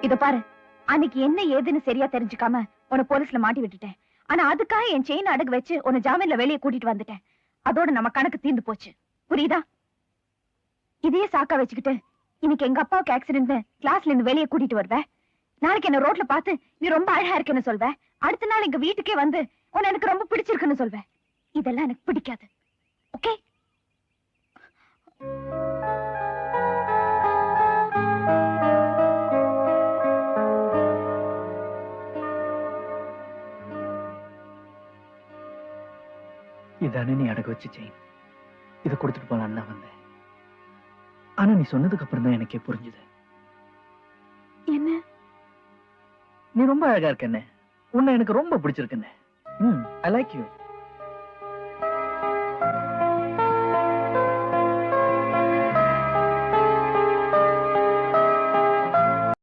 இத பாரு, அன்னைக்கு என்ன ஏதுன்னு சரியா தெரிஞ்சுக்காம உன்னை போலீஸ்ல மாட்டி விட்டுட்டேன். ஆனா அதுக்காக என் செயின் அடகு வச்சு உன்னை ஜாமீன்ல வெளியே கூட்டிட்டு வந்துட்டேன். அதோட நம்ம கணக்கு தீர்ந்து போச்சு. புரியுதா? இதையே சாக்கா வச்சுக்கிட்டு இன்னைக்கு எங்க அப்பாவுக்கு ஆக்சிடென்ட் கிளாஸ்ல இருந்து வெளியே கூட்டிட்டு வருவ. நாளைக்கு என்ன ரோட்ல பார்த்து நீ ரொம்ப அழகா இருக்குன்னு சொல்வ. அடுத்த நாள் எங்க வீட்டுக்கே வந்து உன்னை எனக்கு ரொம்ப பிடிச்சிருக்குன்னு சொல்வ. இதெல்லாம் எனக்கு பிடிக்காது. ஓகே? இதானே நீ அடகு வச்சு செயின். இதை கொடுத்துட்டு போலான்னு தான் வந்தேன். ஆனா நீ சொன்னதுக்கு அப்புறம் தான் எனக்கே புரிஞ்சுது. என்ன? நீ ரொம்ப அழகா இருக்கண்ணே. உன்னை எனக்கு ரொம்ப பிடிச்சிருக்கண்ணே. I like you.